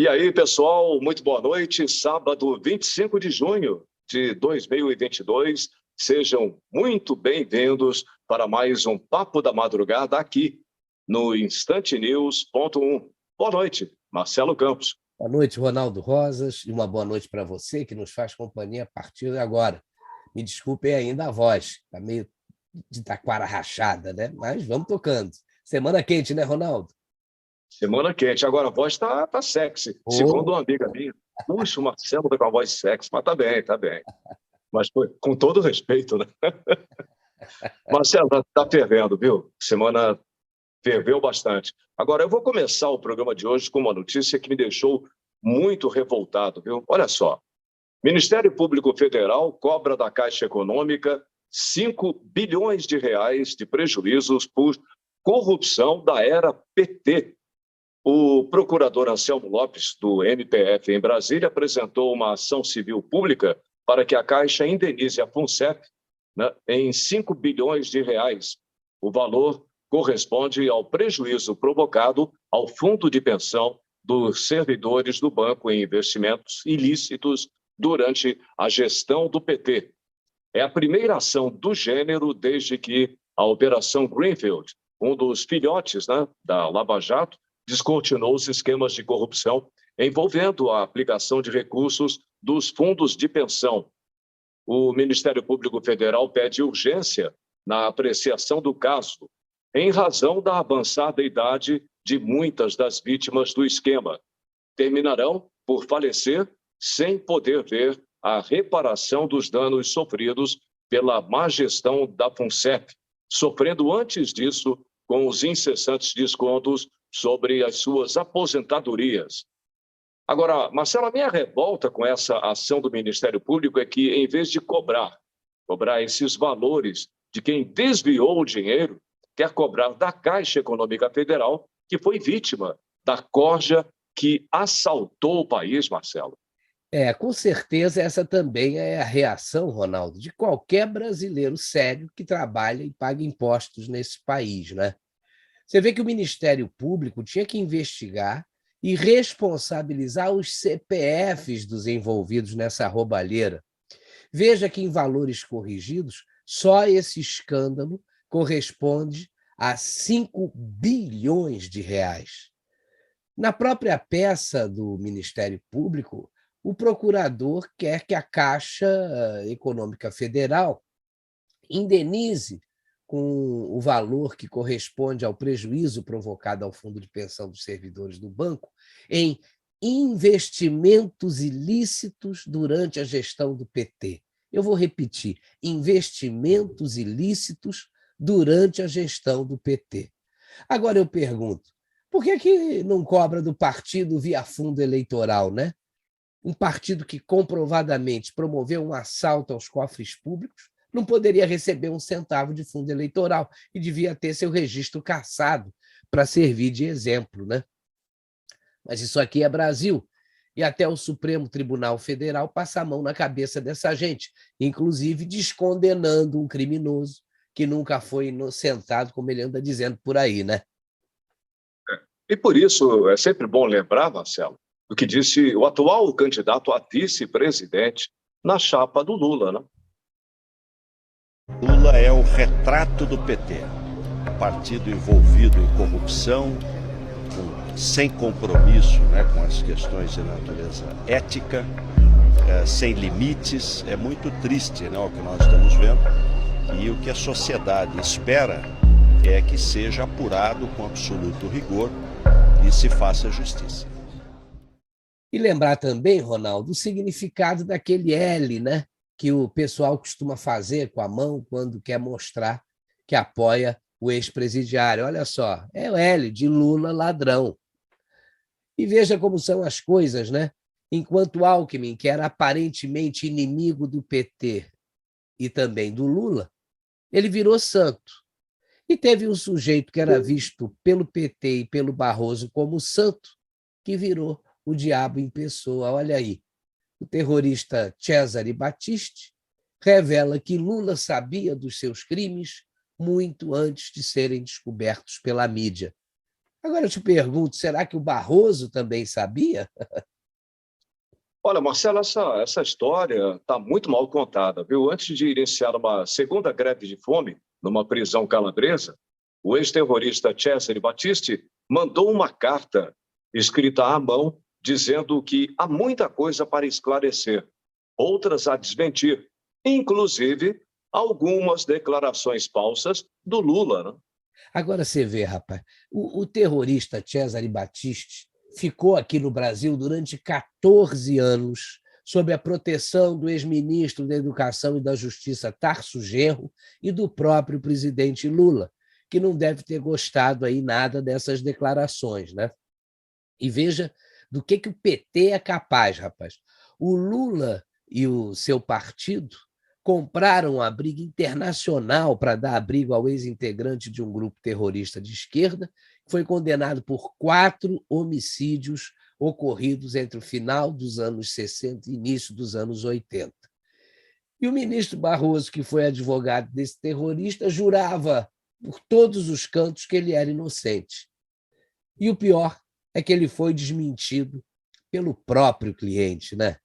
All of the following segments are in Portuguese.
E aí, pessoal, muito boa noite. Sábado, 25 de junho de 2022. Sejam muito bem-vindos para mais um Papo da Madrugada aqui no instantenews.1. Boa noite, Marcelo Campos. Boa noite, Ronaldo Rosas, e uma boa noite para você que nos faz companhia a partir de agora. Me desculpem ainda a voz, está meio de taquara rachada, né? Mas vamos tocando. Semana quente, né, Ronaldo? Semana quente. Agora a voz tá sexy. Segundo uma amiga minha. Puxa, o Marcelo tá com a voz sexy, mas tá bem, tá bem. Mas com todo respeito, né? Marcelo, tá fervendo, viu? Semana ferveu bastante. Agora, eu vou começar o programa de hoje com uma notícia que me deixou muito revoltado, viu? Olha só. Ministério Público Federal cobra da Caixa Econômica 5 bilhões de reais de prejuízos por corrupção da era PT. O procurador Anselmo Lopes, do MPF em Brasília, apresentou uma ação civil pública para que a Caixa indenize a FUNCEF, né, em 5 bilhões de reais. O valor corresponde ao prejuízo provocado ao fundo de pensão dos servidores do banco em investimentos ilícitos durante a gestão do PT. É a primeira ação do gênero desde que a Operação Greenfield, um dos filhotes, né, da Lava Jato, descortinou os esquemas de corrupção envolvendo a aplicação de recursos dos fundos de pensão. O Ministério Público Federal pede urgência na apreciação do caso, em razão da avançada idade de muitas das vítimas do esquema. Terminarão por falecer sem poder ver a reparação dos danos sofridos pela má gestão da FUNCEF, sofrendo antes disso com os incessantes descontos sobre as suas aposentadorias. Agora, Marcelo, a minha revolta com essa ação do Ministério Público é que, em vez de cobrar esses valores de quem desviou o dinheiro, quer cobrar da Caixa Econômica Federal, que foi vítima da corja que assaltou o país, Marcelo. Com certeza essa também é a reação, Ronaldo, de qualquer brasileiro sério que trabalha e paga impostos nesse país, né? Você vê que o Ministério Público tinha que investigar e responsabilizar os CPFs dos envolvidos nessa roubalheira. Veja que, em valores corrigidos, só esse escândalo corresponde a 5 bilhões de reais. Na própria peça do Ministério Público, o procurador quer que a Caixa Econômica Federal indenize com o valor que corresponde ao prejuízo provocado ao fundo de pensão dos servidores do banco em investimentos ilícitos durante a gestão do PT. Eu vou repetir, investimentos ilícitos durante a gestão do PT. Agora eu pergunto, por que não cobra do partido via fundo eleitoral, né? Um partido que comprovadamente promoveu um assalto aos cofres públicos não poderia receber um centavo de fundo eleitoral e devia ter seu registro cassado para servir de exemplo, né? Mas isso aqui é Brasil, e até o Supremo Tribunal Federal passa a mão na cabeça dessa gente, inclusive descondenando um criminoso que nunca foi inocentado, como ele anda dizendo por aí, né? E por isso é sempre bom lembrar, Marcelo, do que disse o atual candidato a vice-presidente na chapa do Lula, né? Lula é o retrato do PT, partido envolvido em corrupção, sem compromisso, né, com as questões de natureza ética, sem limites. É muito triste, né, o que nós estamos vendo, e o que a sociedade espera é que seja apurado com absoluto rigor e se faça justiça. E lembrar também, Ronaldo, o significado daquele L, né, que o pessoal costuma fazer com a mão quando quer mostrar que apoia o ex-presidiário. Olha só, é o L de Lula ladrão. E veja como são as coisas, né? Enquanto Alckmin, que era aparentemente inimigo do PT e também do Lula, ele virou santo. E teve um sujeito que era visto pelo PT e pelo Barroso como santo, que virou o diabo em pessoa. Olha aí, o terrorista Cesare Battisti revela que Lula sabia dos seus crimes muito antes de serem descobertos pela mídia. Agora eu te pergunto, será que o Barroso também sabia? Olha, Marcelo, essa história está muito mal contada, viu? Antes de iniciar uma segunda greve de fome numa prisão calabresa, o ex-terrorista Cesare Battisti mandou uma carta escrita à mão dizendo que há muita coisa para esclarecer, outras a desmentir, inclusive algumas declarações falsas do Lula, né? Agora você vê, rapaz, o terrorista Cesare Battisti ficou aqui no Brasil durante 14 anos sob a proteção do ex-ministro da Educação e da Justiça, Tarso Genro, e do próprio presidente Lula, que não deve ter gostado aí nada dessas declarações, né? E veja do que o PT é capaz, rapaz. O Lula e o seu partido compraram um abrigo internacional para dar abrigo ao ex-integrante de um grupo terrorista de esquerda, que foi condenado por 4 homicídios ocorridos entre o final dos anos 60 e início dos anos 80. E o ministro Barroso, que foi advogado desse terrorista, jurava por todos os cantos que ele era inocente. E o pior é que ele foi desmentido pelo próprio cliente, né?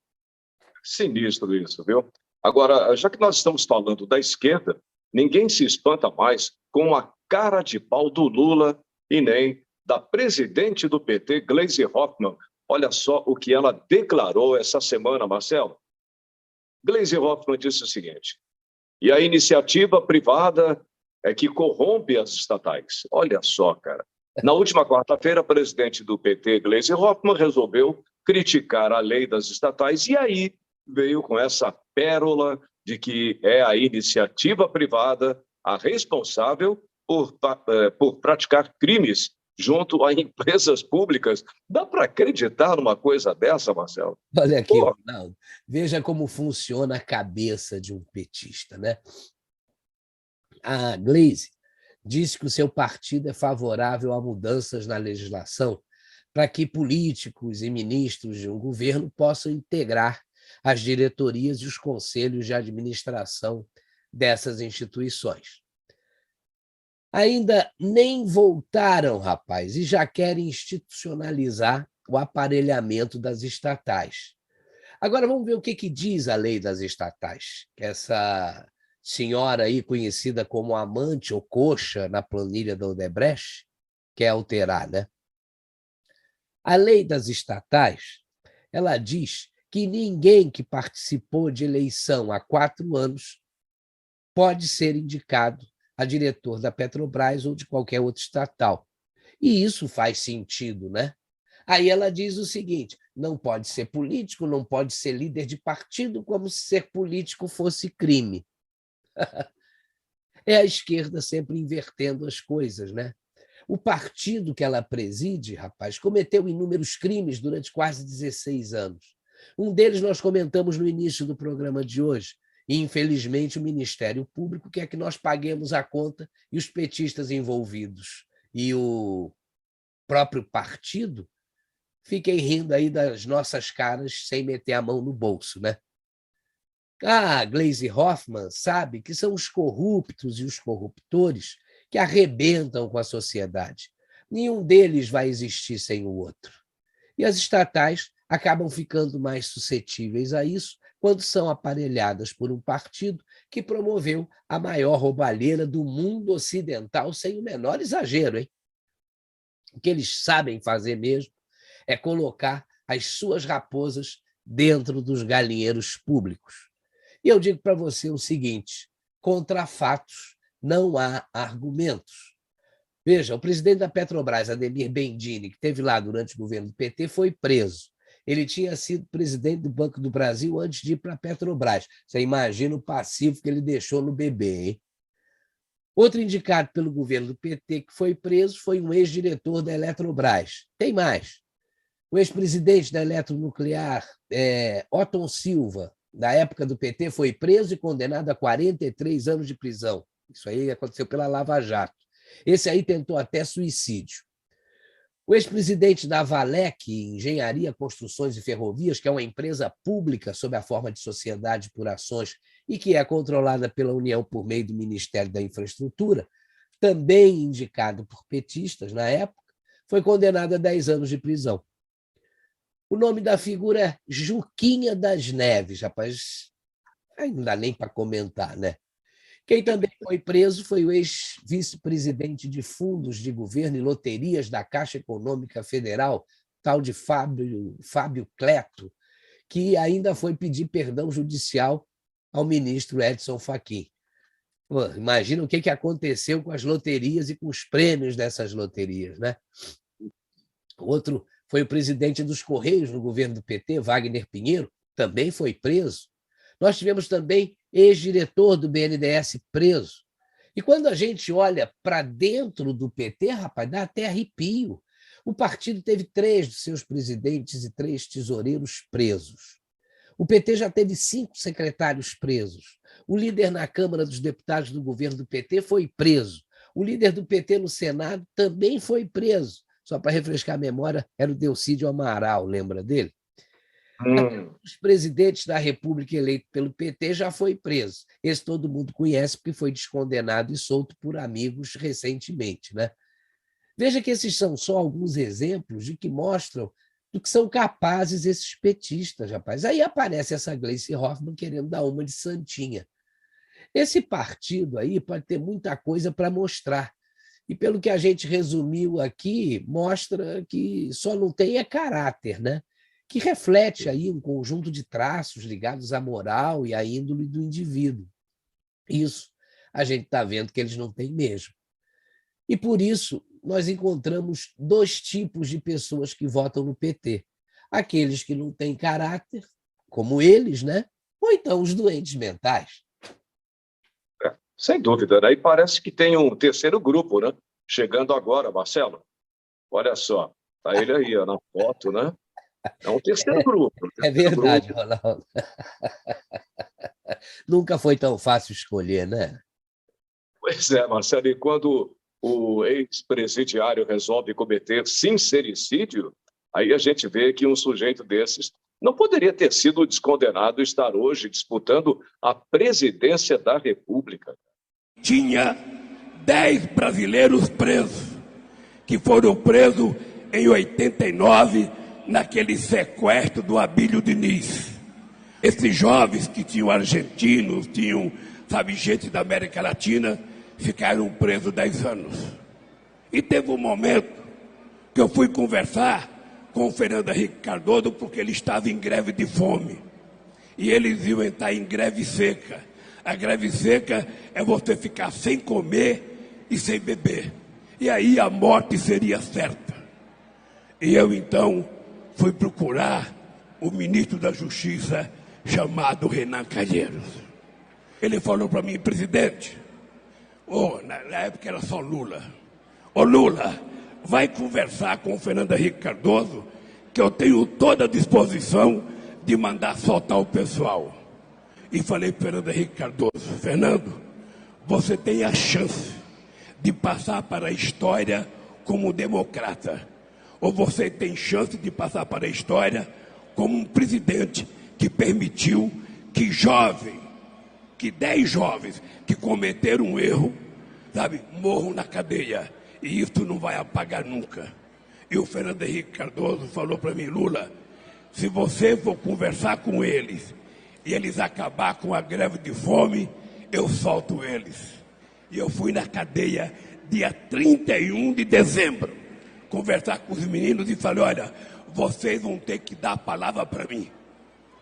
Sinistro isso, viu? Agora, já que nós estamos falando da esquerda, ninguém se espanta mais com a cara de pau do Lula e nem da presidente do PT, Gleisi Hoffmann. Olha só o que ela declarou essa semana, Marcelo. Gleisi Hoffmann disse o seguinte: e a iniciativa privada é que corrompe as estatais. Olha só, cara. Na última quarta-feira, a presidente do PT, Gleisi Hoffmann, resolveu criticar a lei das estatais e aí veio com essa pérola de que é a iniciativa privada a responsável por praticar crimes junto a empresas públicas. Dá para acreditar numa coisa dessa, Marcelo? Olha aqui, Ronaldo, veja como funciona a cabeça de um petista, né? A Gleisi disse que o seu partido é favorável a mudanças na legislação para que políticos e ministros de um governo possam integrar as diretorias e os conselhos de administração dessas instituições. Ainda nem voltaram, rapaz, e já querem institucionalizar o aparelhamento das estatais. Agora vamos ver o que diz a lei das estatais, que essa senhora aí, conhecida como amante ou coxa na planilha da Odebrecht, quer alterar, né? A lei das estatais, ela diz que ninguém que participou de eleição há 4 anos pode ser indicado a diretor da Petrobras ou de qualquer outra estatal. E isso faz sentido, né? Aí ela diz o seguinte: não pode ser político, não pode ser líder de partido, como se ser político fosse crime. É a esquerda sempre invertendo as coisas, né? O partido que ela preside, rapaz, cometeu inúmeros crimes durante quase 16 anos. Um deles nós comentamos no início do programa de hoje. E, infelizmente, o Ministério Público quer que nós paguemos a conta e os petistas envolvidos e o próprio partido fiquem rindo aí das nossas caras sem meter a mão no bolso, né? A Gleisi Hoffmann sabe que são os corruptos e os corruptores que arrebentam com a sociedade. Nenhum deles vai existir sem o outro. E as estatais acabam ficando mais suscetíveis a isso quando são aparelhadas por um partido que promoveu a maior roubalheira do mundo ocidental, sem o menor exagero, hein? O que eles sabem fazer mesmo é colocar as suas raposas dentro dos galinheiros públicos. E eu digo para você o seguinte: contra fatos não há argumentos. Veja, o presidente da Petrobras, Ademir Bendini, que esteve lá durante o governo do PT, foi preso. Ele tinha sido presidente do Banco do Brasil antes de ir para a Petrobras. Você imagina o passivo que ele deixou no bebê, hein? Outro indicado pelo governo do PT que foi preso foi um ex-diretor da Eletrobras. Tem mais. O ex-presidente da Eletronuclear, Otton Silva, na época do PT, foi preso e condenado a 43 anos de prisão. Isso aí aconteceu pela Lava Jato. Esse aí tentou até suicídio. O ex-presidente da Valec, Engenharia, Construções e Ferrovias, que é uma empresa pública sob a forma de sociedade por ações e que é controlada pela União por meio do Ministério da Infraestrutura, também indicado por petistas na época, foi condenado a 10 anos de prisão. O nome da figura é Juquinha das Neves, rapaz. Aí não dá nem para comentar, né? Quem também foi preso foi o ex-vice-presidente de fundos de governo e loterias da Caixa Econômica Federal, tal de Fábio Cleto, que ainda foi pedir perdão judicial ao ministro Edson Fachin. Pô, imagina o que aconteceu com as loterias e com os prêmios dessas loterias, né? Outro foi o presidente dos Correios no governo do PT, Wagner Pinheiro, também foi preso. Nós tivemos também ex-diretor do BNDES preso. E quando a gente olha para dentro do PT, rapaz, dá até arrepio. O partido teve 3 de seus presidentes e 3 tesoureiros presos. O PT já teve 5 secretários presos. O líder na Câmara dos Deputados do governo do PT foi preso. O líder do PT no Senado também foi preso. Só para refrescar a memória, era o Delcídio Amaral, lembra dele? Até os presidentes da República eleito pelo PT já foi preso. Esse todo mundo conhece porque foi descondenado e solto por amigos recentemente, né? Veja que esses são só alguns exemplos de que mostram do que são capazes esses petistas, rapaz. Aí aparece essa Gleice Hoffmann querendo dar uma de santinha. Esse partido aí pode ter muita coisa para mostrar. E pelo que a gente resumiu aqui, mostra que só não tem caráter, né? Que reflete aí um conjunto de traços ligados à moral e à índole do indivíduo. Isso a gente está vendo que eles não têm mesmo. E por isso nós encontramos 2 tipos de pessoas que votam no PT. Aqueles que não têm caráter, como eles, né? Ou então os doentes mentais. Sem dúvida, né? E parece que tem um terceiro grupo, né? Chegando agora, Marcelo. Olha só, tá ele aí, ó, na foto, né? É um terceiro grupo. É verdade, Ronaldo. Nunca foi tão fácil escolher, né? Pois é, Marcelo, e quando o ex-presidiário resolve cometer sincericídio, aí a gente vê que um sujeito desses não poderia ter sido descondenado e estar hoje disputando a presidência da República. Tinha 10 brasileiros presos, que foram presos em 89, naquele sequestro do Abílio Diniz. Esses jovens que tinham argentinos, tinham, sabe, gente da América Latina, ficaram presos 10 anos. E teve um momento que eu fui conversar com o Fernando Henrique Cardoso, porque ele estava em greve de fome. E eles iam entrar em greve seca. A greve seca é você ficar sem comer e sem beber. E aí a morte seria certa. E eu, então, fui procurar o ministro da Justiça, chamado Renan Calheiros. Ele falou para mim: presidente, na época era só Lula. Ô Lula, vai conversar com o Fernando Henrique Cardoso, que eu tenho toda a disposição de mandar soltar o pessoal. E falei para o Fernando Henrique Cardoso: Fernando, você tem a chance de passar para a história como democrata, ou você tem chance de passar para a história como um presidente que permitiu que 10 jovens que cometeram um erro, sabe, morram na cadeia. E isso não vai apagar nunca. E o Fernando Henrique Cardoso falou para mim: Lula, se você for conversar com eles e eles acabar com a greve de fome, eu solto eles. E eu fui na cadeia dia 31 de dezembro, conversar com os meninos e falei: olha, vocês vão ter que dar a palavra para mim.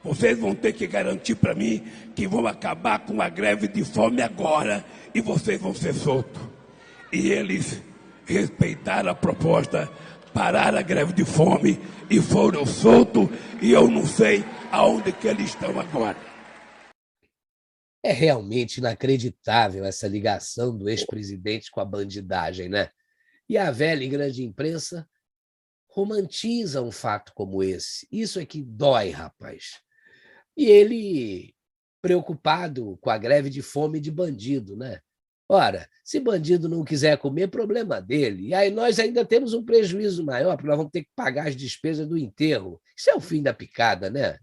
Vocês vão ter que garantir para mim que vão acabar com a greve de fome agora e vocês vão ser soltos. E eles respeitaram a proposta, pararam a greve de fome e foram soltos, e eu não sei aonde que eles estão agora. É realmente inacreditável essa ligação do ex-presidente com a bandidagem, né? E a velha e grande imprensa romantiza um fato como esse. Isso é que dói, rapaz. E ele preocupado com a greve de fome de bandido, né? Ora, se bandido não quiser comer, problema dele. E aí nós ainda temos um prejuízo maior, porque nós vamos ter que pagar as despesas do enterro. Isso é o fim da picada, né?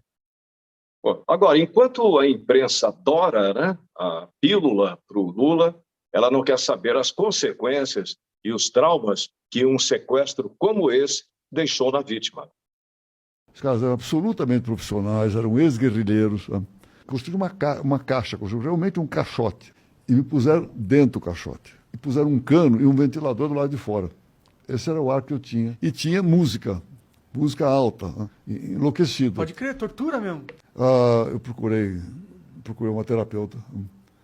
Agora, enquanto a imprensa adora, né, a pílula para o Lula, ela não quer saber as consequências e os traumas que um sequestro como esse deixou na vítima. Os caras eram absolutamente profissionais, eram ex-guerrilheiros. Construíram uma caixa, construíram realmente um caixote. E me puseram dentro do caixote. E puseram um cano e um ventilador do lado de fora. Esse era o ar que eu tinha. E tinha música alta, enlouquecido. Pode crer, tortura mesmo. Eu procurei uma terapeuta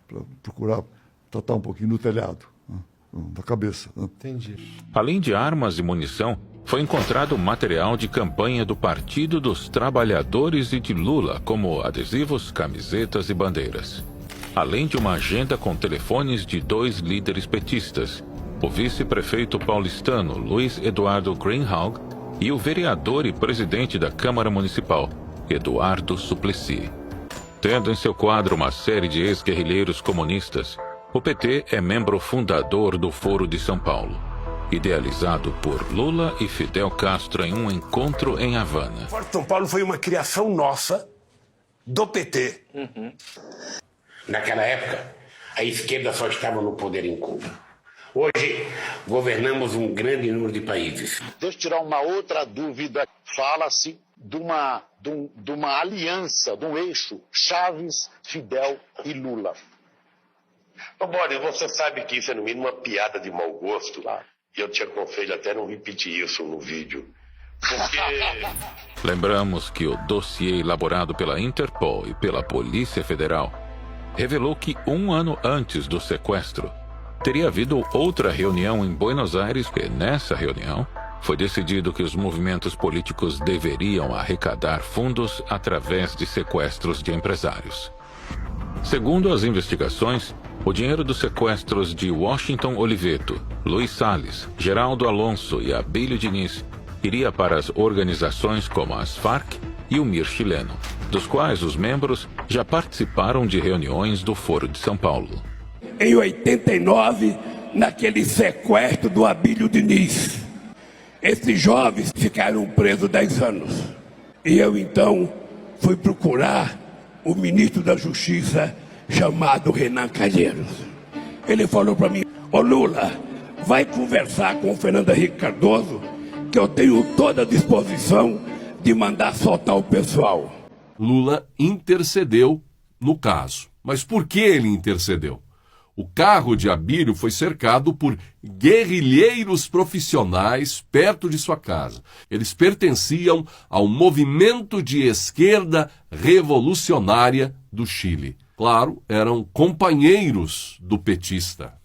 para procurar tratar um pouquinho do telhado, da cabeça. Entendi. Além de armas e munição, foi encontrado material de campanha do Partido dos Trabalhadores e de Lula, como adesivos, camisetas e bandeiras. Além de uma agenda com telefones de 2 líderes petistas, o vice-prefeito paulistano Luiz Eduardo Greenhalgh e o vereador e presidente da Câmara Municipal, Eduardo Suplicy. Tendo em seu quadro uma série de ex-guerrilheiros comunistas, o PT é membro fundador do Foro de São Paulo, idealizado por Lula e Fidel Castro em um encontro em Havana. O Foro de São Paulo foi uma criação nossa, do PT. Naquela época, a esquerda só estava no poder em Cuba. Hoje, governamos um grande número de países. Deixa eu tirar uma outra dúvida. Fala-se de uma aliança, de um eixo, Chaves, Fidel e Lula. Ô, Boris, você sabe que isso é no mínimo uma piada de mau gosto. E eu te aconselho até não repetir isso no vídeo. Porque... Lembramos que o dossiê elaborado pela Interpol e pela Polícia Federal revelou que 1 ano antes do sequestro, teria havido outra reunião em Buenos Aires e nessa reunião foi decidido que os movimentos políticos deveriam arrecadar fundos através de sequestros de empresários. Segundo as investigações, o dinheiro dos sequestros de Washington Oliveto, Luiz Salles, Geraldo Alonso e Abílio Diniz iria para as organizações como as Farc e o MIR chileno, dos quais os membros já participaram de reuniões do Foro de São Paulo. Em 89, naquele sequestro do Abílio Diniz, esses jovens ficaram presos 10 anos. E eu, então, fui procurar o ministro da Justiça, chamado Renan Calheiros. Ele falou para mim: ô Lula, vai conversar com o Fernando Henrique Cardoso, que eu tenho toda a disposição de mandar soltar o pessoal. Lula intercedeu no caso. Mas por que ele intercedeu? O carro de Abílio foi cercado por guerrilheiros profissionais perto de sua casa. Eles pertenciam ao movimento de esquerda revolucionária do Chile. Claro, eram companheiros do petista.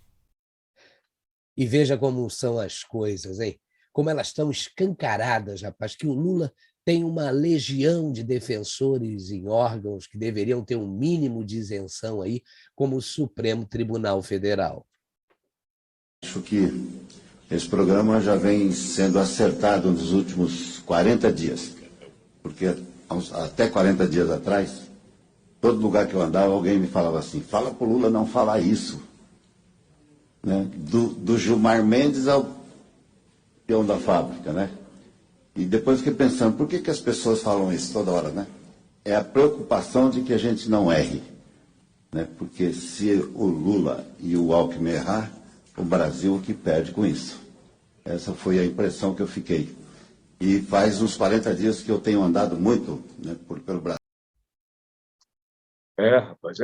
E veja como são as coisas, hein? Como elas estão escancaradas, rapaz, que o Lula tem uma legião de defensores em órgãos que deveriam ter um mínimo de isenção aí, como o Supremo Tribunal Federal. Acho que esse programa já vem sendo acertado nos últimos 40 dias, porque até 40 dias atrás, todo lugar que eu andava, alguém me falava assim: fala pro Lula não falar isso. Né? Do Gilmar Mendes ao peão da fábrica, né? E depois fiquei pensando, por que as pessoas falam isso toda hora, né? É a preocupação de que a gente não erre, né? Porque se o Lula e o Alckmin errar, o Brasil que perde com isso. Essa foi a impressão que eu fiquei. E faz uns 40 dias que eu tenho andado muito, né, pelo Brasil. Rapaz,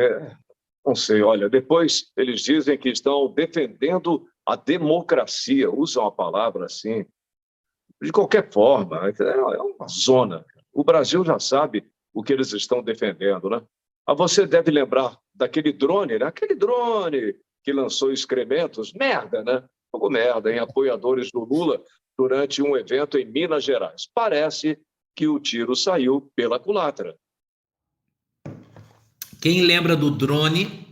não sei, olha, depois eles dizem que estão defendendo a democracia, usam a palavra assim, de qualquer forma, é uma zona. O Brasil já sabe o que eles estão defendendo, né? Você deve lembrar daquele drone, né? Aquele drone que lançou excrementos, merda, né? Pouco merda, em apoiadores do Lula durante um evento em Minas Gerais. Parece que o tiro saiu pela culatra. Quem lembra do drone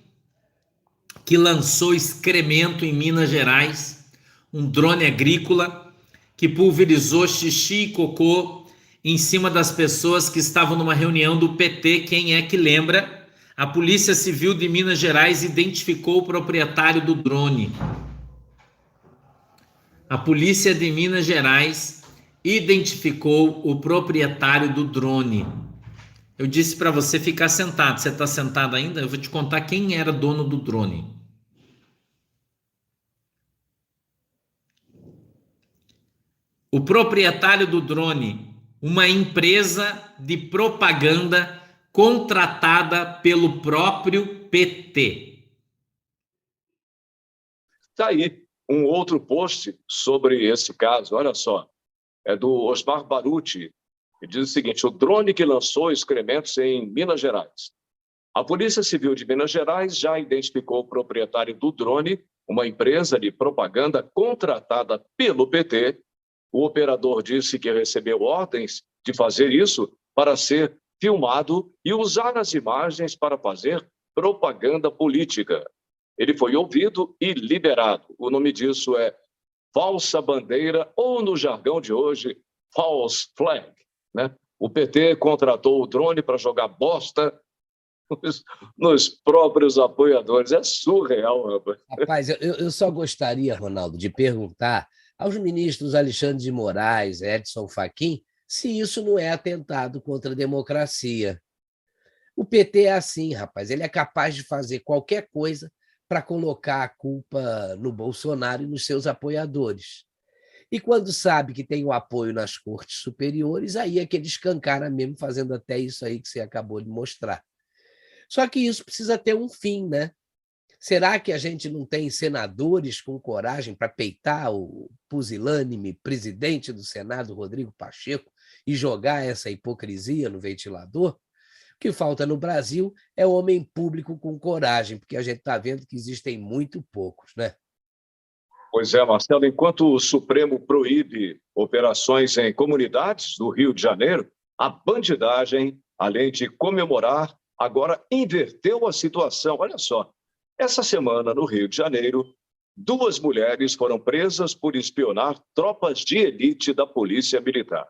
que lançou excremento em Minas Gerais? Um drone agrícola que pulverizou xixi e cocô em cima das pessoas que estavam numa reunião do PT. Quem é que lembra? A Polícia Civil de Minas Gerais identificou o proprietário do drone. A Polícia de Minas Gerais identificou o proprietário do drone. Eu disse para você ficar sentado. Você está sentado ainda? Eu vou te contar quem era dono do drone. O proprietário do drone, uma empresa de propaganda contratada pelo próprio PT. Está aí um outro post sobre esse caso, olha só, é do Osmar Baruti, que diz o seguinte: o drone que lançou excrementos em Minas Gerais. A Polícia Civil de Minas Gerais já identificou o proprietário do drone, uma empresa de propaganda contratada pelo PT. O operador disse que recebeu ordens de fazer isso para ser filmado e usar as imagens para fazer propaganda política. Ele foi ouvido e liberado. O nome disso é falsa bandeira, ou no jargão de hoje, false flag, né? O PT contratou o drone para jogar bosta nos próprios apoiadores. É surreal, rapaz. Rapaz, eu só gostaria, Ronaldo, de perguntar aos ministros Alexandre de Moraes, Edson Fachin, se isso não é atentado contra a democracia. O PT é assim, rapaz, ele é capaz de fazer qualquer coisa para colocar a culpa no Bolsonaro e nos seus apoiadores. E quando sabe que tem o apoio nas cortes superiores, aí é que ele escancara mesmo, fazendo até isso aí que você acabou de mostrar. Só que isso precisa ter um fim, né? Será que a gente não tem senadores com coragem para peitar o pusilânime presidente do Senado, Rodrigo Pacheco, e jogar essa hipocrisia no ventilador? O que falta no Brasil é homem público com coragem, porque a gente está vendo que existem muito poucos, né? Pois é, Marcelo, enquanto o Supremo proíbe operações em comunidades do Rio de Janeiro, a bandidagem, além de comemorar, agora inverteu a situação. Olha só, essa semana, no Rio de Janeiro, 2 mulheres foram presas por espionar tropas de elite da Polícia Militar.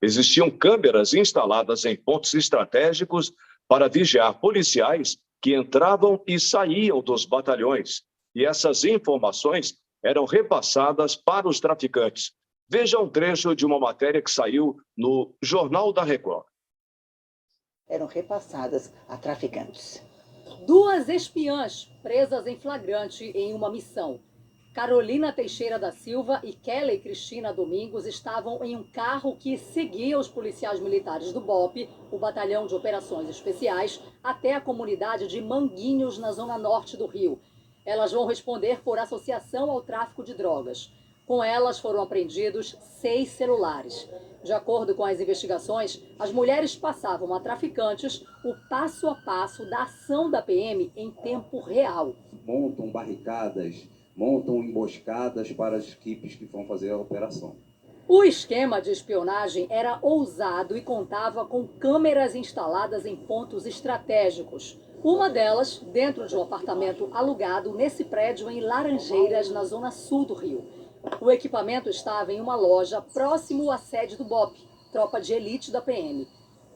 Existiam câmeras instaladas em pontos estratégicos para vigiar policiais que entravam e saíam dos batalhões. E essas informações eram repassadas para os traficantes. Veja um trecho de uma matéria que saiu no Jornal da Record. Eram repassadas a traficantes. 2 espiãs presas em flagrante em uma missão. Carolina Teixeira da Silva e Kelly Cristina Domingos estavam em um carro que seguia os policiais militares do BOPE, o Batalhão de Operações Especiais, até a comunidade de Manguinhos, na zona norte do Rio. Elas vão responder por associação ao tráfico de drogas. Com elas foram apreendidos 6 celulares. De acordo com as investigações, as mulheres passavam a traficantes o passo a passo da ação da PM em tempo real. Montam barricadas, montam emboscadas para as equipes que vão fazer a operação. O esquema de espionagem era ousado e contava com câmeras instaladas em pontos estratégicos. Uma delas dentro de um apartamento alugado nesse prédio em Laranjeiras, na zona sul do Rio. O equipamento estava em uma loja próximo à sede do BOPE, tropa de elite da PM.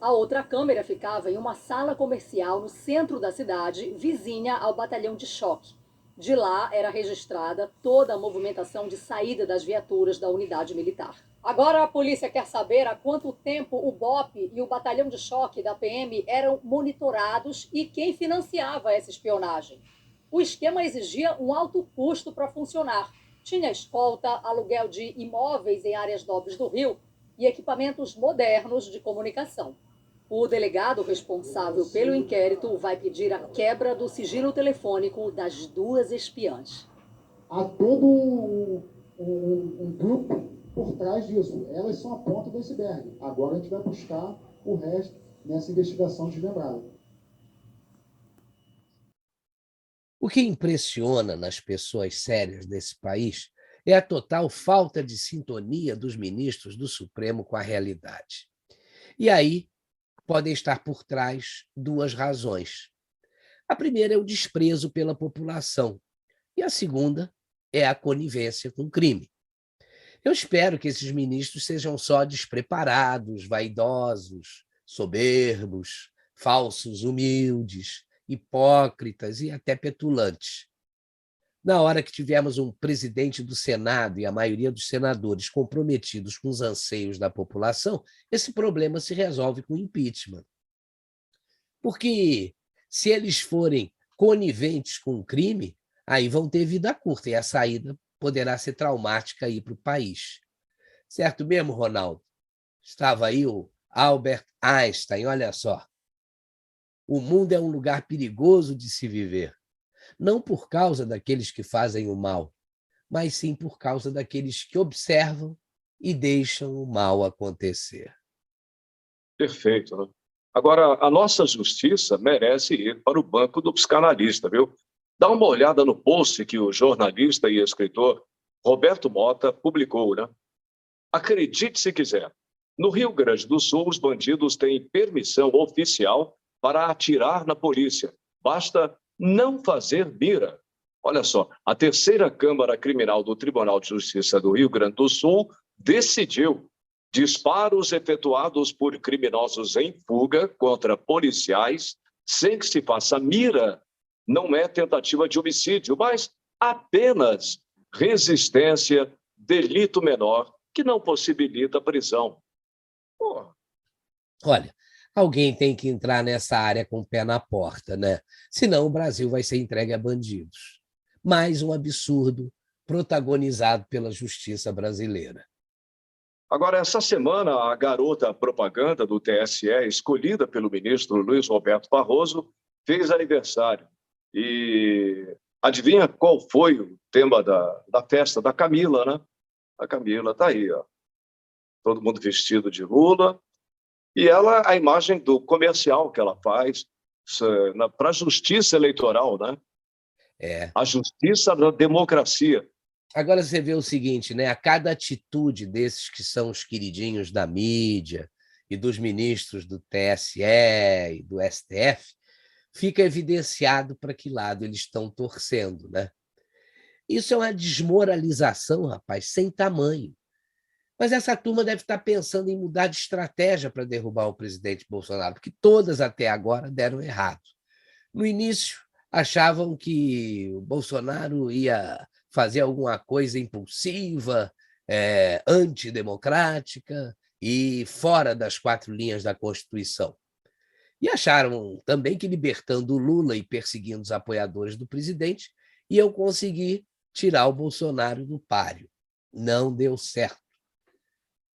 A outra câmera ficava em uma sala comercial no centro da cidade, vizinha ao batalhão de choque. De lá era registrada toda a movimentação de saída das viaturas da unidade militar. Agora a polícia quer saber há quanto tempo o BOPE e o batalhão de choque da PM eram monitorados e quem financiava essa espionagem. O esquema exigia um alto custo para funcionar. Tinha escolta, aluguel de imóveis em áreas nobres do Rio e equipamentos modernos de comunicação. O delegado responsável pelo inquérito vai pedir a quebra do sigilo telefônico das 2 espiãs. Há todo um grupo por trás disso. Elas são a ponta do iceberg. Agora a gente vai buscar o resto nessa investigação desmembrada. O que impressiona nas pessoas sérias desse país é a total falta de sintonia dos ministros do Supremo com a realidade. E aí podem estar por trás 2 razões. A primeira é o desprezo pela população e a segunda é a conivência com o crime. Eu espero que esses ministros sejam só despreparados, vaidosos, soberbos, falsos, humildes, hipócritas e até petulantes. Na hora que tivermos um presidente do Senado e a maioria dos senadores comprometidos com os anseios da população, esse problema se resolve com impeachment. Porque se eles forem coniventes com o crime, aí vão ter vida curta e a saída poderá ser traumática aí para o país. Certo mesmo, Ronaldo? Estava aí o Albert Einstein, olha só. O mundo é um lugar perigoso de se viver, não por causa daqueles que fazem o mal, mas sim por causa daqueles que observam e deixam o mal acontecer. Perfeito, né? Agora, a nossa justiça merece ir para o banco do psicanalista, viu? Dá uma olhada no post que o jornalista e escritor Roberto Mota publicou, né? Acredite se quiser, no Rio Grande do Sul, os bandidos têm permissão oficial para atirar na polícia. Basta não fazer mira. Olha só, a terceira Câmara Criminal do Tribunal de Justiça do Rio Grande do Sul decidiu disparos efetuados por criminosos em fuga contra policiais sem que se faça mira não é tentativa de homicídio, mas apenas resistência, delito menor, que não possibilita a prisão. Pô. Olha, alguém tem que entrar nessa área com o pé na porta, né? Senão o Brasil vai ser entregue a bandidos. Mais um absurdo protagonizado pela justiça brasileira. Agora, essa semana, a garota propaganda do TSE, escolhida pelo ministro Luiz Roberto Barroso, fez aniversário. E adivinha qual foi o tema da festa da Camila, né? A Camila está aí, ó. Todo mundo vestido de Lula. E ela, a imagem do comercial que ela faz para a justiça eleitoral, né? A justiça da democracia. Agora você vê o seguinte, né? A cada atitude desses que são os queridinhos da mídia e dos ministros do TSE e do STF, fica evidenciado para que lado eles estão torcendo, né? Isso é uma desmoralização, rapaz, sem tamanho. Mas essa turma deve estar pensando em mudar de estratégia para derrubar o presidente Bolsonaro, porque todas até agora deram errado. No início, achavam que o Bolsonaro ia fazer alguma coisa impulsiva, antidemocrática e fora das 4 linhas da Constituição. E acharam também que, libertando o Lula e perseguindo os apoiadores do presidente, iam conseguir tirar o Bolsonaro do páreo. Não deu certo.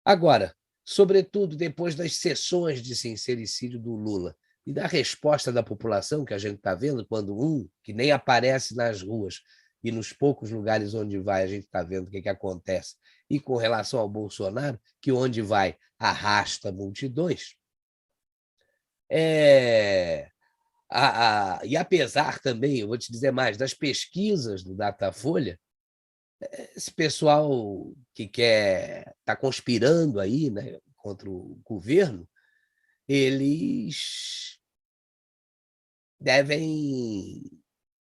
Agora, sobretudo depois das sessões de sincericídio do Lula e da resposta da população que a gente está vendo, quando que nem aparece nas ruas e nos poucos lugares onde vai a gente está vendo o que acontece, e com relação ao Bolsonaro, que onde vai arrasta multidões, e apesar também, eu vou te dizer mais, das pesquisas do Datafolha, esse pessoal que está conspirando aí, né, contra o governo, eles devem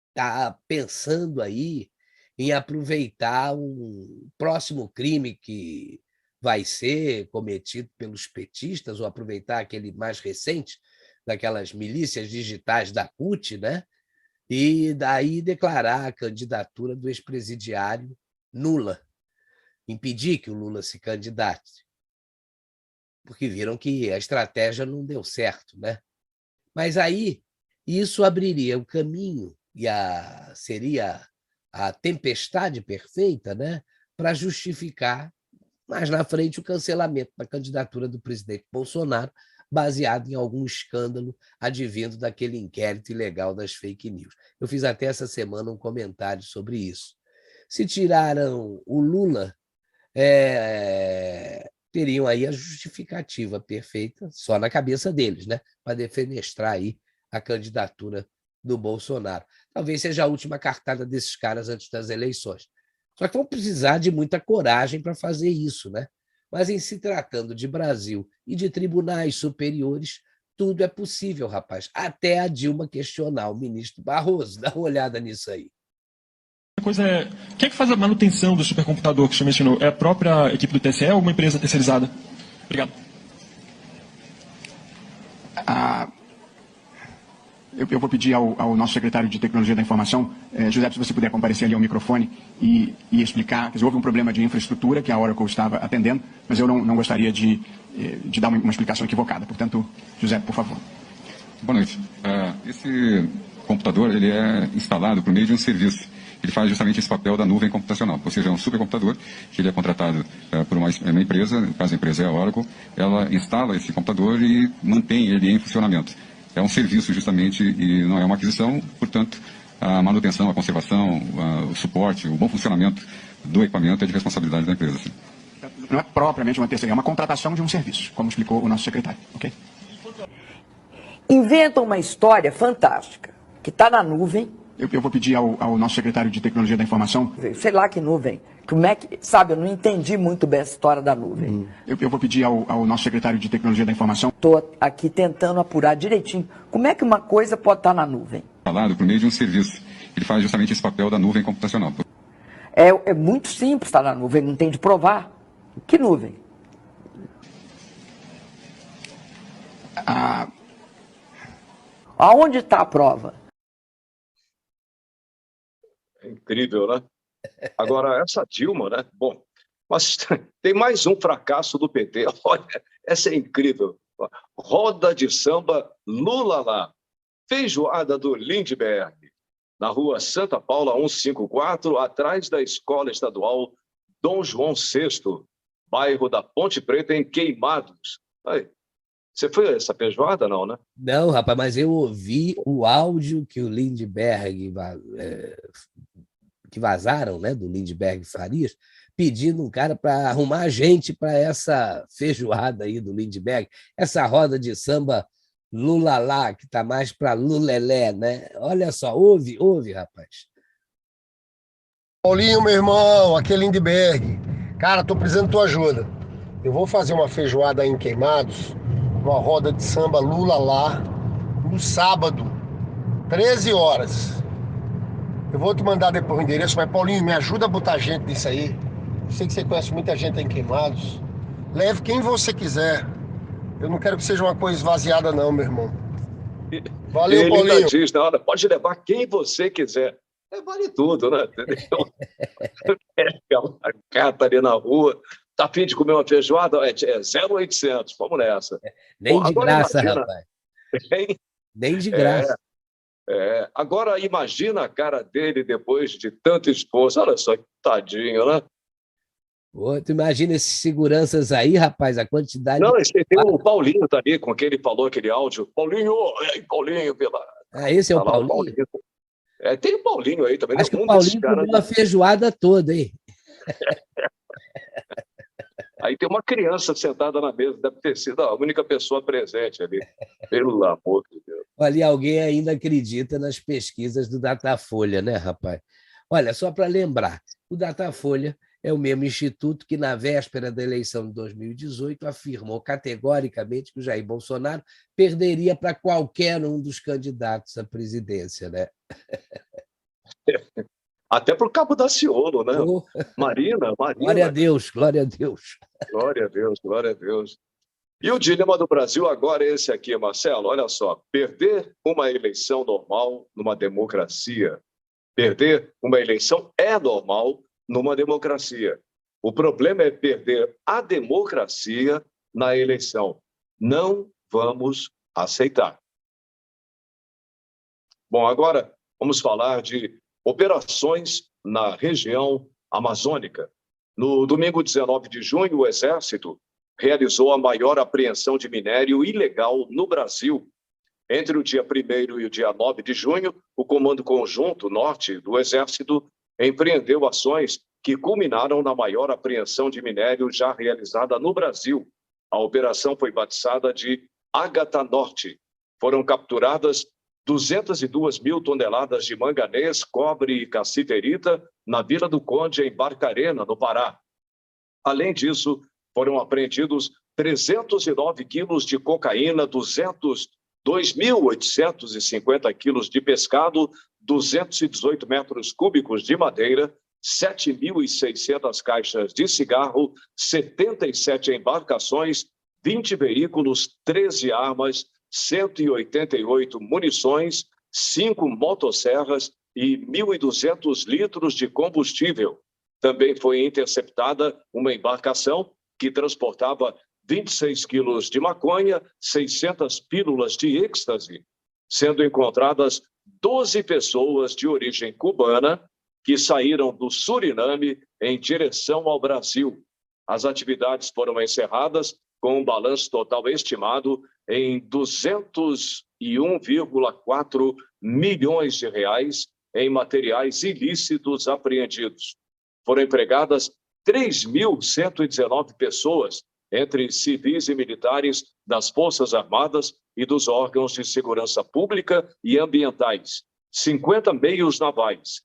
estar pensando aí em aproveitar um próximo crime que vai ser cometido pelos petistas, ou aproveitar aquele mais recente, daquelas milícias digitais da CUT, né? E daí declarar a candidatura do ex-presidiário nula, impedir que o Lula se candidate, porque viram que a estratégia não deu certo, né? Mas aí isso abriria o caminho e seria a tempestade perfeita, né, para justificar mais na frente o cancelamento da candidatura do presidente Bolsonaro, baseado em algum escândalo advindo daquele inquérito ilegal das fake news. Eu fiz até essa semana um comentário sobre isso. Se tiraram o Lula, teriam aí a justificativa perfeita, só na cabeça deles, né, para defenestrar aí a candidatura do Bolsonaro. Talvez seja a última cartada desses caras antes das eleições. Só que vão precisar de muita coragem para fazer isso, né? Mas em se tratando de Brasil e de tribunais superiores, tudo é possível, rapaz. Até a Dilma questionar o ministro Barroso. Dá uma olhada nisso aí. A coisa é, quem é que faz a manutenção do supercomputador que você mencionou? É a própria equipe do TSE ou uma empresa terceirizada? Obrigado. Eu vou pedir ao nosso secretário de Tecnologia da Informação, José, se você puder comparecer ali ao microfone e explicar. Quer dizer, houve um problema de infraestrutura que a Oracle estava atendendo, mas eu não gostaria de dar uma explicação equivocada. Portanto, José, por favor. Boa noite. Esse computador ele é instalado por meio de um serviço ele faz justamente esse papel da nuvem computacional. Ou seja, é um supercomputador que ele é contratado por uma empresa, no caso a empresa é a Oracle, ela instala esse computador e mantém ele em funcionamento. É um serviço justamente e não é uma aquisição, portanto, a manutenção, a conservação, o suporte, o bom funcionamento do equipamento é de responsabilidade da empresa. Sim. Não é propriamente uma terceira, é uma contratação de um serviço, como explicou o nosso secretário, ok? Inventam uma história fantástica, que está na nuvem. Eu vou pedir ao nosso secretário de Tecnologia da Informação... Sei lá que nuvem. Como é que... Sabe, eu não entendi muito bem essa história da nuvem. Eu vou pedir ao nosso secretário de Tecnologia da Informação... Estou aqui tentando apurar direitinho. Como é que uma coisa pode estar na nuvem? Falado por meio de um serviço. Ele faz justamente esse papel da nuvem computacional. É muito simples estar na nuvem, não tem de provar. Que nuvem? Aonde está a prova? É incrível, né? Agora, essa Dilma, né? Bom, mas tem mais um fracasso do PT. Olha, essa é incrível. Roda de samba Lula lá. Feijoada do Lindbergh, na rua Santa Paula 154, atrás da Escola Estadual Dom João VI, bairro da Ponte Preta, em Queimados. Aí, você foi a essa feijoada, não, né? Não, rapaz, mas eu ouvi o áudio que o Lindbergh, que vazaram, né, do Lindbergh Farias, pedindo um cara para arrumar gente para essa feijoada aí do Lindbergh, essa roda de samba Lulalá, que está mais para Lulelé, né? Olha só, ouve, rapaz. Paulinho, meu irmão, aqui é Lindbergh. Cara, tô precisando da tua ajuda. Eu vou fazer uma feijoada aí em Queimados, uma roda de samba Lulalá, no sábado, 13 horas. Eu vou te mandar depois o endereço, mas Paulinho, me ajuda a botar gente nisso aí. Eu sei que você conhece muita gente aí em Queimados. Leve quem você quiser. Eu não quero que seja uma coisa esvaziada não, meu irmão. Valeu, ele Paulinho. ainda diz, na hora, pode levar quem você quiser. Vale tudo, né? Pega uma carta ali na rua, tá a fim de comer uma feijoada? É 0,800, vamos nessa. Nem de graça, imagina, rapaz. Nem de graça. Agora, imagina a cara dele depois de tanto esforço. Olha só, tadinho, né? Pô, tu imagina esses seguranças aí, rapaz, a quantidade... Não, tem o Paulinho também, com quem ele falou aquele áudio. Paulinho, Paulinho, pela... esse é o Paulinho? Tem o Paulinho aí também. Acho que o Paulinho comeu a feijoada toda, hein? Aí tem uma criança sentada na mesa, deve ter sido a única pessoa presente ali. Pelo amor de Deus. Ali alguém ainda acredita nas pesquisas do Datafolha, né, rapaz? Olha, só para lembrar, o Datafolha é o mesmo instituto que, na véspera da eleição de 2018, afirmou categoricamente que o Jair Bolsonaro perderia para qualquer um dos candidatos à presidência, né? Até para o Cabo Daciolo, né? Marina. Glória a Deus, glória a Deus. Glória a Deus, glória a Deus. E o dilema do Brasil agora é esse aqui, Marcelo. Olha só, perder uma eleição normal numa democracia. Perder uma eleição é normal numa democracia. O problema é perder a democracia na eleição. Não vamos aceitar. Bom, agora vamos falar de operações na região amazônica. No domingo 19 de junho, o Exército realizou a maior apreensão de minério ilegal no Brasil. Entre o dia 1º e o dia 9 de junho, o Comando Conjunto Norte do Exército empreendeu ações que culminaram na maior apreensão de minério já realizada no Brasil. A operação foi batizada de Ágata Norte. Foram capturadas 202 mil toneladas de manganês, cobre e cassiterita na Vila do Conde, em Barcarena, no Pará. Além disso, foram apreendidos 309 quilos de cocaína, 2.850 quilos de pescado, 218 metros cúbicos de madeira, 7.600 caixas de cigarro, 77 embarcações, 20 veículos, 13 armas, 188 munições, 5 motosserras e 1.200 litros de combustível. Também foi interceptada uma embarcação que transportava 26 quilos de maconha, 600 pílulas de êxtase, sendo encontradas 12 pessoas de origem cubana que saíram do Suriname em direção ao Brasil. As atividades foram encerradas com um balanço total estimado em 201,4 milhões de reais em materiais ilícitos apreendidos. Foram empregadas 3.119 pessoas, entre civis e militares das Forças Armadas e dos órgãos de segurança pública e ambientais, 50 meios navais,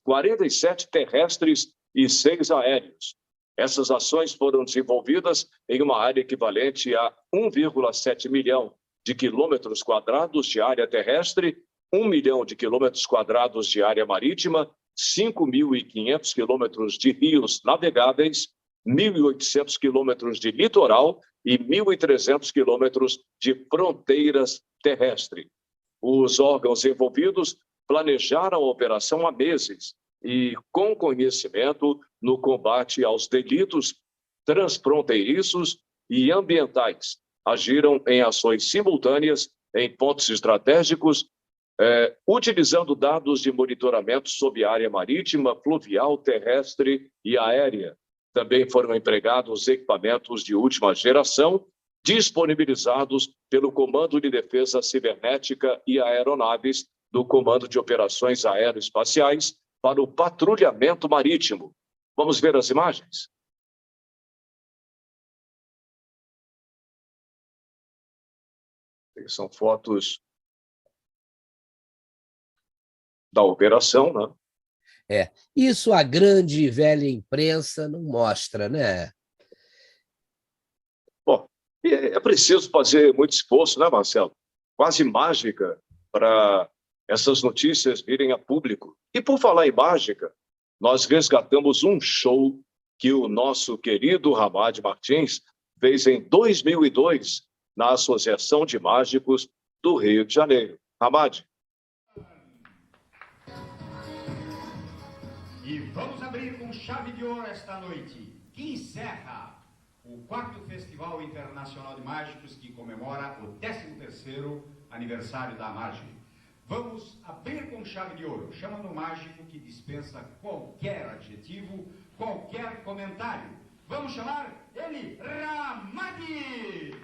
47 terrestres e 6 aéreos. Essas ações foram desenvolvidas em uma área equivalente a 1,7 milhão de quilômetros quadrados de área terrestre, 1 milhão de quilômetros quadrados de área marítima, 5.500 quilômetros de rios navegáveis, 1.800 quilômetros de litoral e 1.300 quilômetros de fronteiras terrestres. Os órgãos envolvidos planejaram a operação há meses e, com conhecimento no combate aos delitos transfronteiriços e ambientais, agiram em ações simultâneas em pontos estratégicos, utilizando dados de monitoramento sob área marítima, fluvial, terrestre e aérea. Também foram empregados equipamentos de última geração, disponibilizados pelo Comando de Defesa Cibernética e Aeronaves do Comando de Operações Aeroespaciais para o patrulhamento marítimo. Vamos ver as imagens? São fotos da operação, né? Isso a grande e velha imprensa não mostra, né? Bom, é preciso fazer muito esforço, né, Marcelo? Quase mágica para essas notícias virem a público. E por falar em mágica, nós resgatamos um show que o nosso querido Hamad Martins fez em 2002 na Associação de Mágicos do Rio de Janeiro. Hamad. E vamos abrir com chave de ouro esta noite, que encerra o 4º Festival Internacional de Mágicos, que comemora o 13º aniversário da mágica. Vamos abrir com chave de ouro, chamando o mágico que dispensa qualquer adjetivo, qualquer comentário. Vamos chamar ele, Ramadi!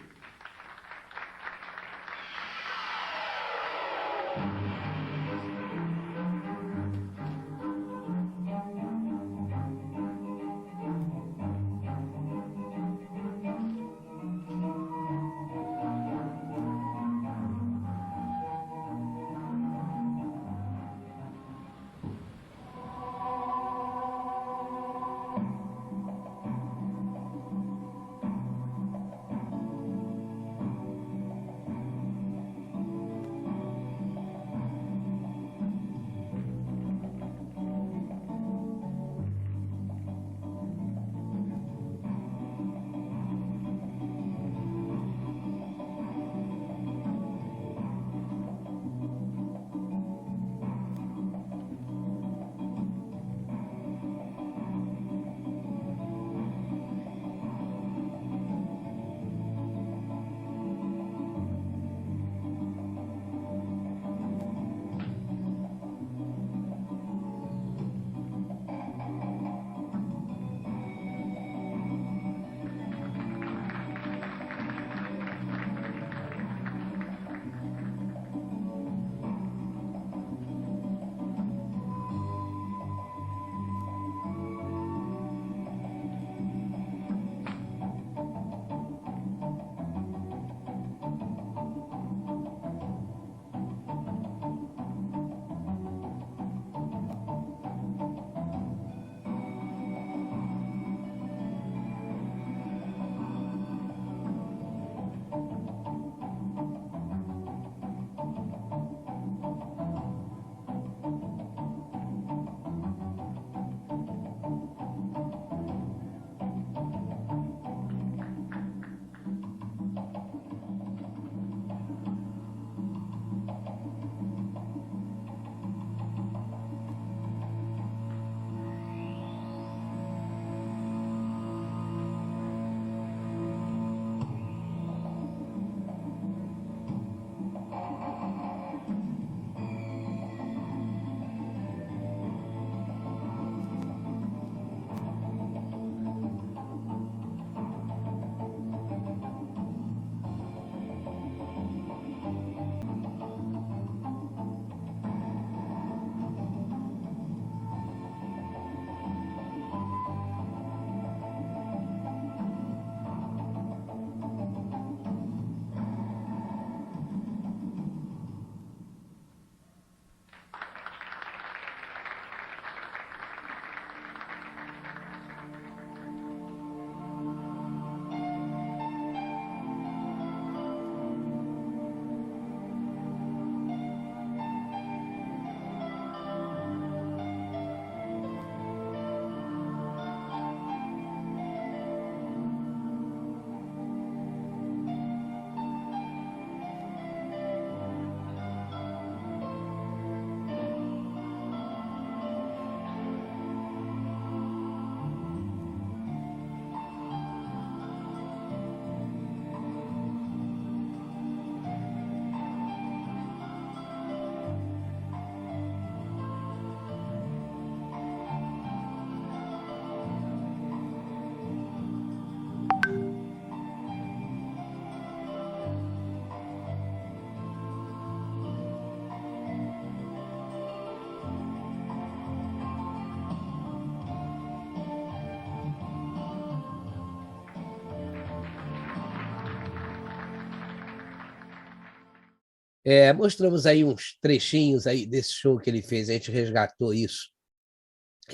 Mostramos aí uns trechinhos aí desse show que ele fez, a gente resgatou isso.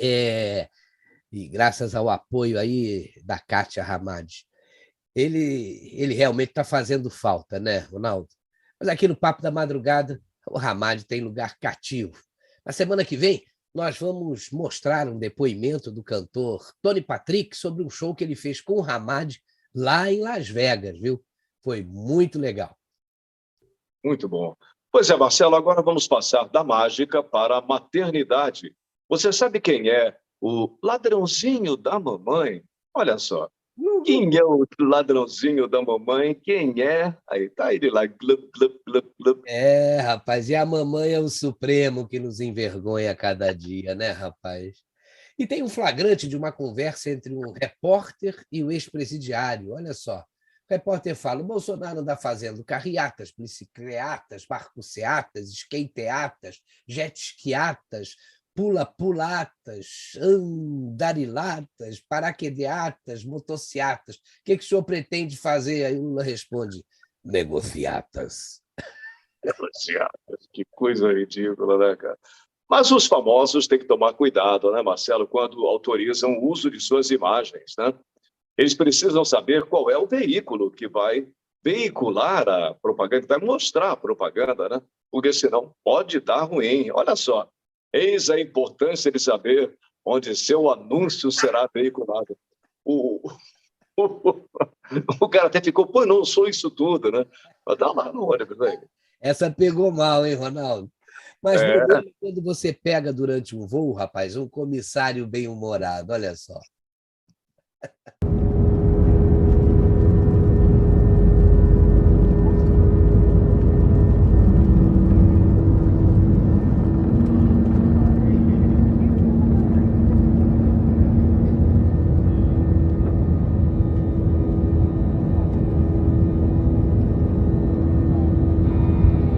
E graças ao apoio aí da Kátia Hamad. Ele realmente está fazendo falta, né, Ronaldo? Mas aqui no Papo da Madrugada, o Hamad tem lugar cativo. Na semana que vem, nós vamos mostrar um depoimento do cantor Tony Patrick sobre um show que ele fez com o Hamad lá em Las Vegas, viu? Foi muito legal. Muito bom. Pois é, Marcelo, agora vamos passar da mágica para a maternidade. Você sabe quem é o ladrãozinho da mamãe? Olha só. Quem é o ladrãozinho da mamãe? Quem é? Aí tá ele lá, glup, glup, glup, glup. Rapaz, e a mamãe é o supremo que nos envergonha a cada dia, né, rapaz? E tem um flagrante de uma conversa entre um repórter e o ex-presidiário, olha só. O repórter fala, o Bolsonaro anda fazendo carreatas, bicicletas, barcoceatas, skateatas, jet-skiatas, pula-pulatas, andarilatas, paraquedeatas, motociatas. O que o senhor pretende fazer? Aí o Lula responde, negociatas. Negociatas, que coisa ridícula, né, cara? Mas os famosos têm que tomar cuidado, né, Marcelo, quando autorizam o uso de suas imagens, né? Eles precisam saber qual é o veículo que vai veicular a propaganda, que vai mostrar a propaganda, né? Porque senão pode dar ruim. Olha só, eis a importância de saber onde seu anúncio será veiculado. O cara até ficou, pô, não sou isso tudo, né? Mas dá lá no ônibus, velho. Essa pegou mal, hein, Ronaldo? Mas quando você pega durante um voo, rapaz, um comissário bem-humorado, olha só.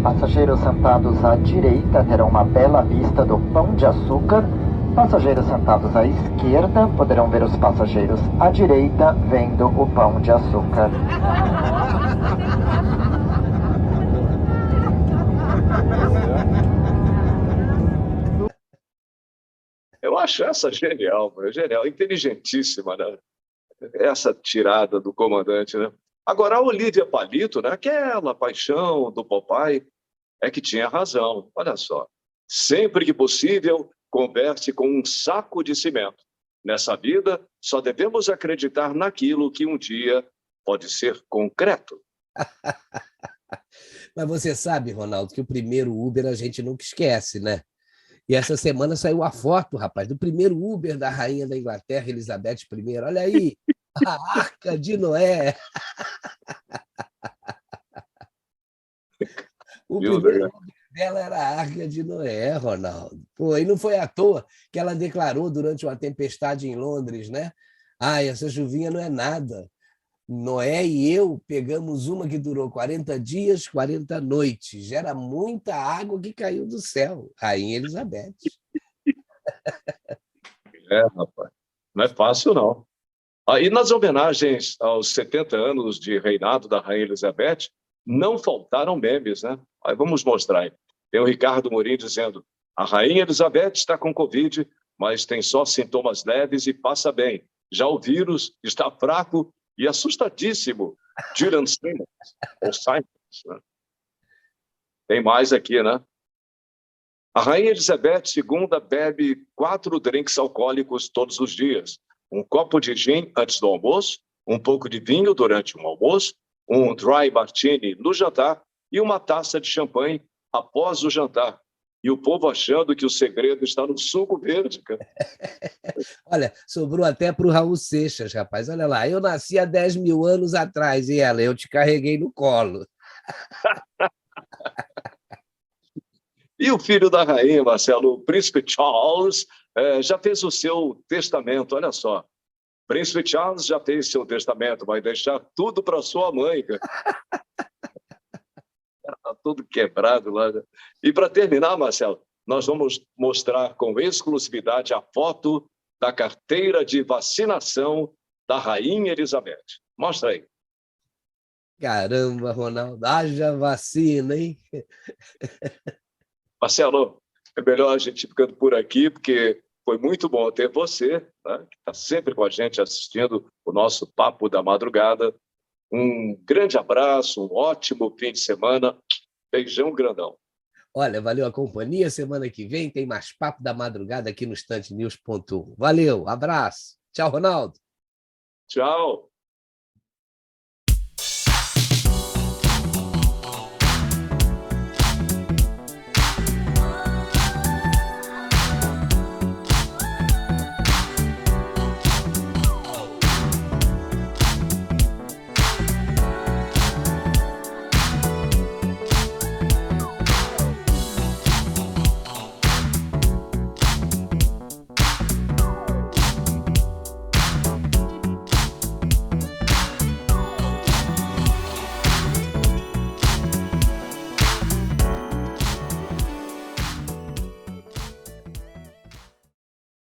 Passageiros sentados à direita terão uma bela vista do Pão de Açúcar. Passageiros sentados à esquerda poderão ver os passageiros à direita vendo o Pão de Açúcar. Eu acho essa genial, genial, inteligentíssima, né? Essa tirada do comandante, né? Agora, a Olívia Palito, né? Aquela paixão do Popeye, é que tinha razão. Olha só. Sempre que possível, converse com um saco de cimento. Nessa vida, só devemos acreditar naquilo que um dia pode ser concreto. Mas você sabe, Ronaldo, que o primeiro Uber a gente nunca esquece, né? E essa semana saiu a foto, rapaz, do primeiro Uber da rainha da Inglaterra, Elizabeth I. Olha aí, a Arca de Noé. O primeiro Uber dela era a Arca de Noé, Ronaldo. Pô, e não foi à toa que ela declarou durante uma tempestade em Londres, né? Ai, essa chuvinha não é nada. Noé e eu pegamos uma que durou 40 dias, 40 noites. Era muita água que caiu do céu. Rainha Elizabeth. Rapaz. Não é fácil, não. E nas homenagens aos 70 anos de reinado da Rainha Elizabeth, não faltaram memes, né? Aí vamos mostrar aí. Tem o Ricardo Morim dizendo, a Rainha Elizabeth está com Covid, mas tem só sintomas leves e passa bem. Já o vírus está fraco e assustadíssimo. Julian Simons, ou Simons, né? Tem mais aqui, né? A Rainha Elizabeth II bebe 4 drinks alcoólicos todos os dias. Um copo de gin antes do almoço, um pouco de vinho durante o almoço, um dry martini no jantar e uma taça de champanhe após o jantar. E o povo achando que o segredo está no suco verde, cara. Olha, sobrou até para o Raul Seixas, rapaz. Olha lá, eu nasci há 10 mil anos atrás, e ela, eu te carreguei no colo. E o filho da rainha, Marcelo, o príncipe Charles, já fez o seu testamento, olha só. Príncipe Charles já fez seu testamento, vai deixar tudo para sua mãe, cara. Está tudo quebrado lá. E para terminar, Marcelo, nós vamos mostrar com exclusividade a foto da carteira de vacinação da Rainha Elizabeth. Mostra aí. Caramba, Ronaldo, haja vacina, hein? Marcelo, é melhor a gente ir ficando por aqui, porque foi muito bom ter você, né, que está sempre com a gente assistindo o nosso Papo da Madrugada. Um grande abraço, um ótimo fim de semana. Beijão grandão. Olha, valeu a companhia. Semana que vem tem mais Papo da Madrugada aqui no estante news.1. Valeu, abraço. Tchau, Ronaldo. Tchau.